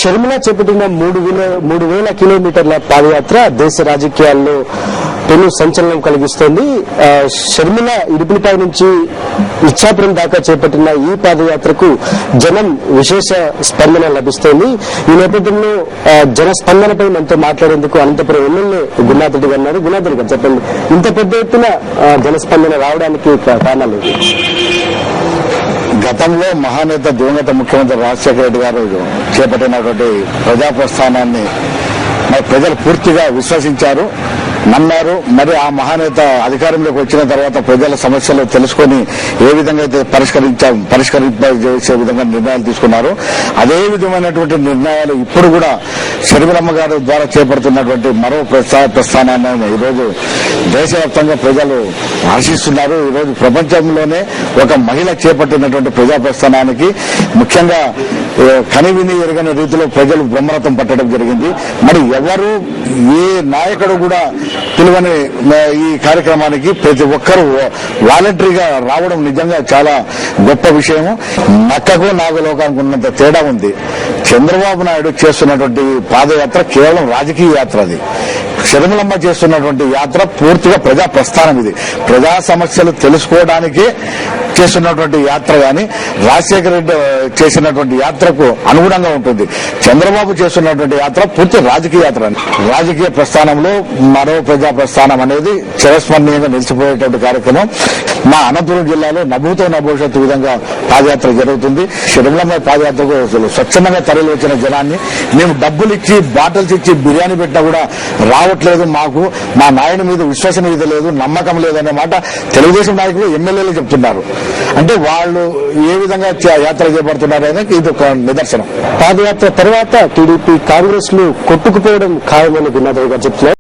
షర్మిల చేపట్టిన 3,000 కిలోమీటర్ల పాదయాత్ర దేశ రాజకీయాల్లో పెను సంచలనం కలిగిస్తోంది. షర్మిల ఇడుపులపై నుంచి ఇచ్చాపురం దాకా చేపట్టిన ఈ పాదయాత్రకు జనం విశేష స్పందన లభిస్తోంది. ఈ నేపథ్యంలో జనస్పందనపై మనతో మాట్లాడేందుకు అనంతపురం ఎమ్మెల్యే గురునాథ్ రెడ్డి గారు ఉన్నారు. గురునాథ్ రెడ్డి గారు చెప్పండి, ఇంత పెద్ద ఎత్తున జనస్పందన రావడానికి కారణాలు? గతంలో మహానేత దివంగత ముఖ్యమంత్రి రాజశేఖర రెడ్డి గారు చేపట్టినటువంటి ప్రజా ప్రస్థానాన్ని ప్రజలు పూర్తిగా విశ్వసించారు, నమ్మారు. మరి ఆ మహానేత అధికారంలోకి వచ్చిన తర్వాత ప్రజల సమస్యలు తెలుసుకుని ఏ విధంగా అయితే పరిష్కరింపజేసే విధంగా నిర్ణయాలు తీసుకున్నారు, అదే విధమైనటువంటి నిర్ణయాలు ఇప్పుడు కూడా షర్మిలమ్మ గారి ద్వారా చేపడుతున్నటువంటి మరో ప్రస్థానాన్ని ఈరోజు దేశవ్యాప్తంగా ప్రజలు ఆశిస్తున్నారు. ఈరోజు ప్రపంచంలోనే ఒక మహిళ చేపట్టినటువంటి ప్రజా ప్రస్థానానికి ముఖ్యంగా కనివిని ఎరగని రీతిలో ప్రజలు బ్రహ్మరథం పట్టడం జరిగింది. మరి ఎవరు ఏ నాయకుడు కూడా పిలువని ఈ కార్యక్రమానికి ప్రతి ఒక్కరూ వాలంటరీగా రావడం నిజంగా చాలా గొప్ప విషయము. నక్కకు నాగలోకానికి ఉన్నంత తేడా ఉంది. చంద్రబాబు నాయుడు చేస్తున్నటువంటి పాదయాత్ర కేవలం రాజకీయ యాత్ర, అది షర్మిలమ్మ చేస్తున్నటువంటి యాత్ర పూర్తిగా ప్రజా ప్రస్థానం. ఇది ప్రజా సమస్యలు తెలుసుకోవడానికి చేస్తున్నటువంటి యాత్ర గాని రాజశేఖర రెడ్డి చేసినటువంటి యాత్రకు అనుగుణంగా ఉంటుంది. చంద్రబాబు చేస్తున్నటువంటి యాత్ర పూర్తి రాజకీయ యాత్ర. రాజకీయ ప్రస్థానంలో మరో ప్రజా ప్రస్థానం అనేది చిరస్మరణీయంగా నిలిచిపోయేటువంటి కార్యక్రమం. మా అనంతపురం జిల్లాలో నభూతో నభవిష్యత్తు విధంగా పాదయాత్ర జరుగుతుంది. షర్మిలమ్మ పాదయాత్రకు స్వచ్ఛందంగా తరలి వచ్చిన జనాన్ని మేము డబ్బులు ఇచ్చి బాటిల్స్ ఇచ్చి బిర్యానీ పెట్టినా కూడా రావట్లేదు, మాకు మా నాయన మీద విశ్వసనీయత లేదు, నమ్మకం లేదనే మాట తెలుగుదేశం నాయకులు ఎమ్మెల్యేలు చెప్తున్నారు. అంటే వాళ్ళు ఏ విధంగా యాత్ర చేపడుతున్నారు అనేది ఇది ఒక నిదర్శనం. పాదయాత్ర తర్వాత టీడీపీ కాంగ్రెస్ లు కొట్టుకుపోవడం ఖాయమని గురునాథ్ రెడ్డి గారు చెప్తున్నారు.